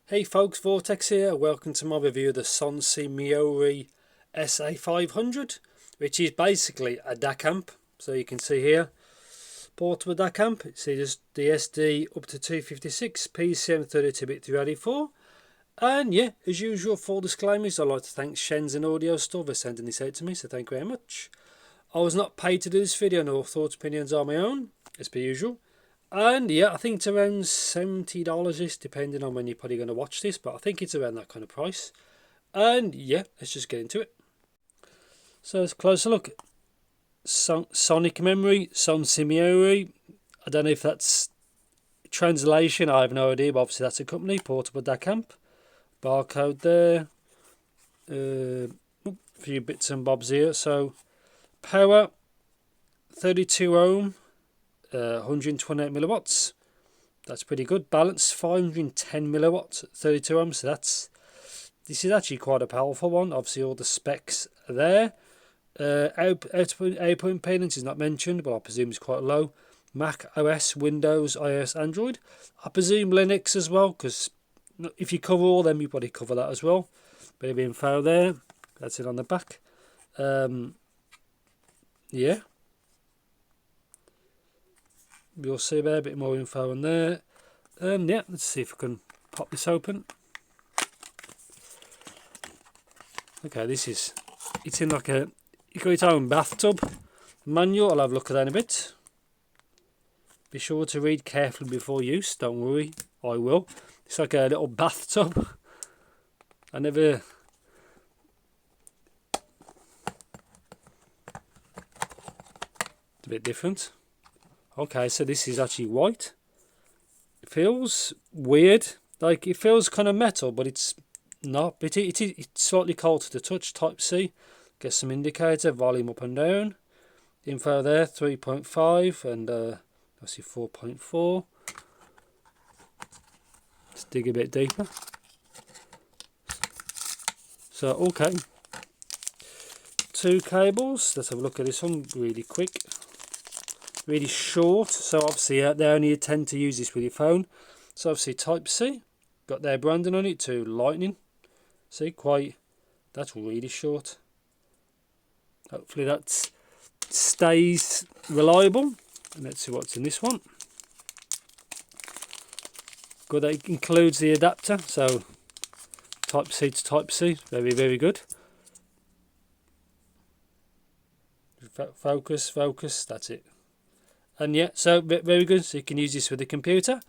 Hey folks, Vortex here. Welcome to my review of the Soncie Meory SA500, which is basically a DAC amp. So you can see here, portable DAC amp. See there's DSD up to 256, PCM 32-bit 384. And yeah, as usual, full disclaimers, I'd like to thank Shenzhen Audio Store for sending this out to me, so thank you very much. I was not paid to do this video, no thoughts, opinions are my own, as per usual. And yeah, I think it's around $70 depending on when you're probably going to watch this, but I think it's around that kind of price. And yeah, let's just get into it. So it's a closer look. Soncie Meory, Soncie Meory. I don't know if that's translation, I have no idea, but obviously that's a company, portable DAC amp. Barcode there. A few bits and bobs here. So power 32 ohm. 128 milliwatts. That's pretty good. Balance 510 milliwatts at 32 ohms. So this is actually quite a powerful one. Obviously all the specs are there. Output impedance is not mentioned, but I presume it's quite low. Mac OS, Windows, iOS, Android. I presume Linux as well, because if you cover all them, you probably cover that as well. Bit of info there. That's it on the back. Yeah. You'll see there a bit more info on there. Yeah, let's see if I can pop this open. Okay, it's in like it's got its own bathtub manual. I'll have a look at that in a bit. Be sure to read carefully before use. Don't worry, I will. It's like a little bathtub. It's a bit different. Okay, so this is actually white. It feels weird. Like, it feels kind of metal, but it's not. But it's slightly cold to the touch. Type C. Get some indicator, volume up and down. Info there, 3.5 and obviously 4.4. Let's dig a bit deeper. So, okay. 2 cables. Let's have a look at this one really quick. Really short, so obviously they only tend to use this with your phone. So obviously Type C, got their branding on it to Lightning. See, that's really short. Hopefully that stays reliable. And let's see what's in this one. Good, that it includes the adapter, so Type C to Type C, very, very good. Focus, that's it. And yeah, so very good. So you can use this with the computer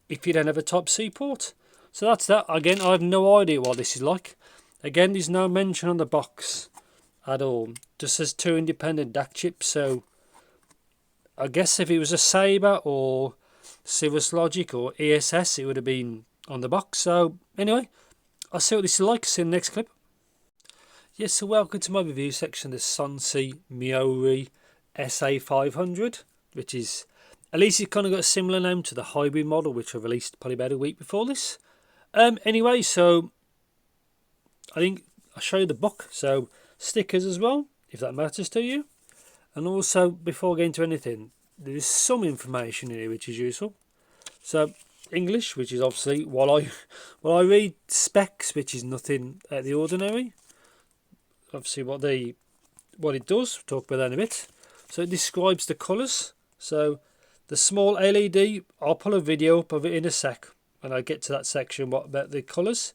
if you don't have a Type C port. So that's that. Again, I have no idea what this is like. Again, there's no mention on the box at all. Just says 2 independent DAC chips. So I guess if it was a Sabre or Cirrus Logic or ESS, it would have been on the box. So anyway, I'll see what this is like. See you in the next clip. Yes, so welcome to my review section of the Soncie Meory SA500. Which is, at least it's kind of got a similar name to the hybrid model, which I released probably about a week before this. Anyway, so I think I'll show you the book. So stickers as well, if that matters to you. And also, before getting into anything, there is some information in here which is useful. So English, which is obviously while I read specs, which is nothing out of the ordinary. Obviously, what it does, we'll talk about that in a bit. So it describes the colours. So the small LED, I'll pull a video up of it in a sec when I get to that section. What about the colours?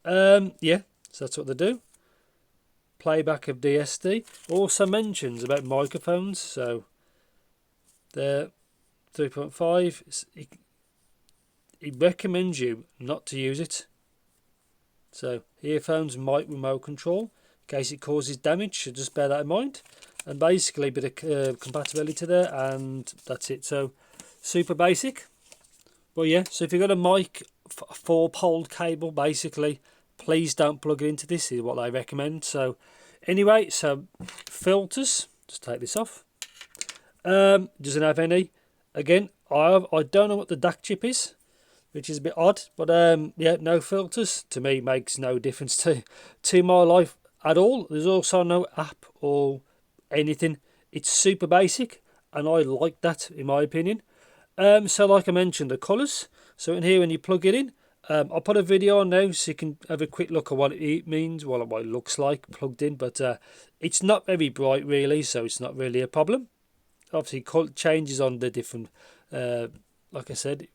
Yeah, so that's what they do. Playback of DSD. Also mentions about microphones. So they're 3.5. It recommends you not to use it. So earphones might remote control in case it causes damage. So just bear that in mind. And basically a bit of compatibility there, and that's it. So super basic. Well, yeah, so if you've got a mic, a 4-pole cable, basically, please don't plug it into this, is what I recommend. So anyway, so filters, just take this off. Doesn't have any. Again, I don't know what the DAC chip is, which is a bit odd, but yeah, no filters. To me, makes no difference to my life at all. There's also no app or anything. It's super basic, and I like that, in my opinion. So like I mentioned, the colours. So in here, when you plug it in, I'll put a video on now so you can have a quick look at what it means, what it looks like plugged in, but it's not very bright really, so it's not really a problem. Obviously changes on the different like I said,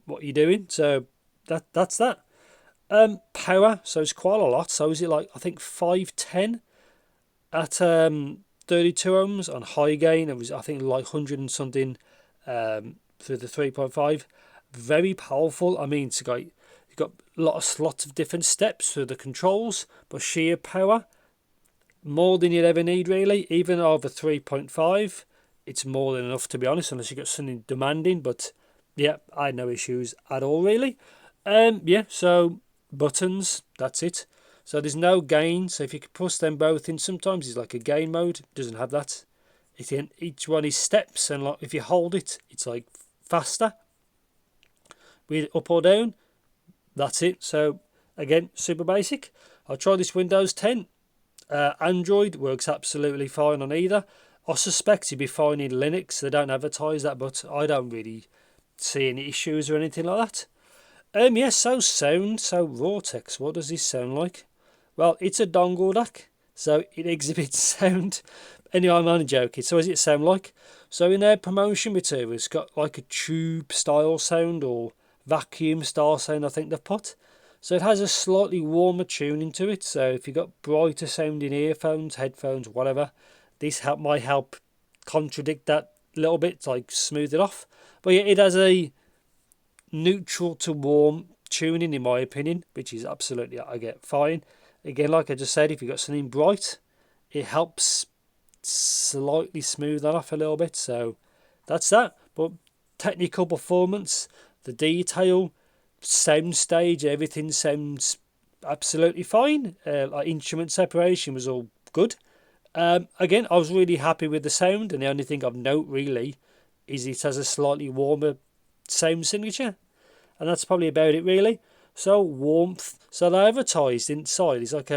what you're doing, so that's that. Power, so it's quite a lot. So is it like, I think 510 at 32 ohms on high gain? It was, I think, like 100 and something through the 3.5. Very powerful. I mean, you've got lots of different steps through the controls, but sheer power, more than you'd ever need really. Even over 3.5, it's more than enough, to be honest, unless you've got something demanding. But yeah, I had no issues at all really. Yeah, so buttons, that's it. So there's no gain, so if you could push them both in, sometimes it's like a gain mode, doesn't have that. Each one is steps, and like if you hold it, it's like faster. With up or down, that's it. So again, super basic. I'll try this Windows 10. Android works absolutely fine on either. I suspect it'd be fine in Linux. They don't advertise that, but I don't really see any issues or anything like that. Yes, so sound, so Vortex, what does this sound like? Well, it's a dongle DAC, so it exhibits sound. Anyway, I'm only joking. So what does it sound like? So in their promotion material, it's got like a tube style sound or vacuum style sound, I think they've put. So it has a slightly warmer tuning to it. So if you've got brighter sounding earphones, headphones, whatever, this might help contradict that a little bit, like smooth it off. But yeah, it has a neutral to warm tuning in my opinion, which is absolutely, I get, fine. Again, like I just said, if you've got something bright, it helps slightly smooth that off a little bit. So that's that. But technical performance, the detail, sound stage, everything sounds absolutely fine. Like instrument separation was all good. Again, I was really happy with the sound, and the only thing of note really is it has a slightly warmer sound signature, and that's probably about it really. So warmth, so they advertised inside is like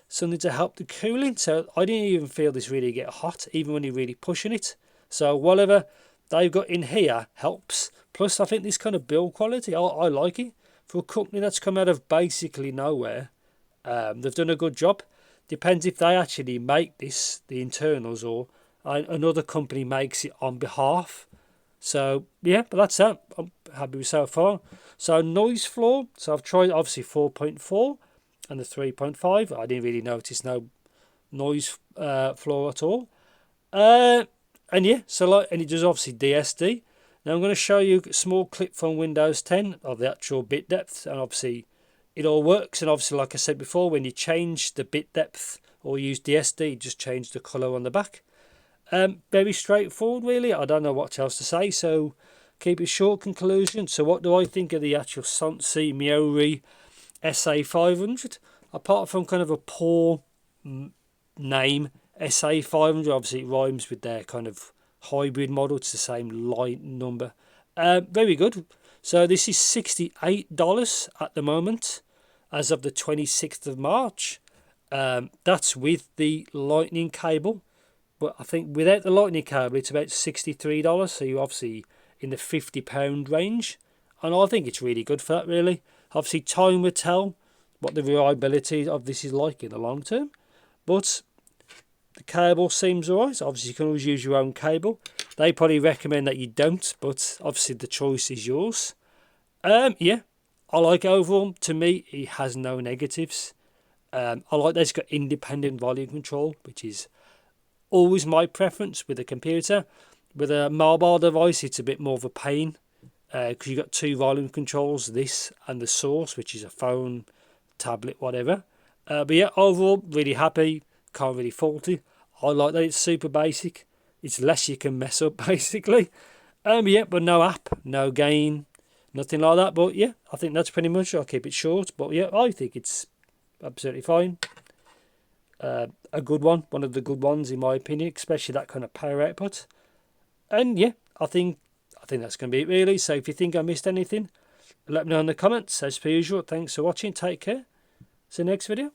something to help the cooling, so I didn't even feel this really get hot even when you're really pushing it. So whatever they've got in here helps. Plus I think this kind of build quality, I like it for a company that's come out of basically nowhere. They've done a good job. Depends if they actually make this, the internals, or another company makes it on behalf. So yeah, but that's that. I'm happy with so far. So noise floor, so I've tried obviously 4.4 and the 3.5. I didn't really notice no noise floor at all. And yeah, so and it does obviously DSD. Now I'm going to show you a small clip from Windows 10 of the actual bit depth, and obviously it all works. And obviously, like I said before, when you change the bit depth or use DSD, just change the colour on the back. Very straightforward really. I don't know what else to say, so keep it short. Conclusion. So what do I think of the actual Soncie Meory SA500? Apart from kind of a poor name, SA500, obviously it rhymes with their kind of hybrid model. It's the same line number. Very good. So this is $68 at the moment as of the 26th of March. That's with the lightning cable. But I think without the lightning cable, it's about $63. So you're obviously in the £50 range. And I think it's really good for that, really. Obviously, time will tell what the reliability of this is like in the long term. But the cable seems alright. Obviously, you can always use your own cable. They probably recommend that you don't, but obviously the choice is yours. Yeah, I like overall. To me, it has no negatives. I like that it's got independent volume control, which is always my preference with a computer. With a mobile device, it's a bit more of a pain because you've got two volume controls, this and the source, which is a phone, tablet, whatever. But yeah, overall, really happy. Can't really fault it. I like that it's super basic. It's less you can mess up, basically. Yeah, but no app, no gain, nothing like that. But yeah, I think that's pretty much. I'll keep it short. But yeah, I think it's absolutely fine. A good one of the good ones in my opinion, especially that kind of power output. And yeah, I think that's going to be it really. So if you think I missed anything, let me know in the comments. As per usual, thanks for watching. Take care. See you next video.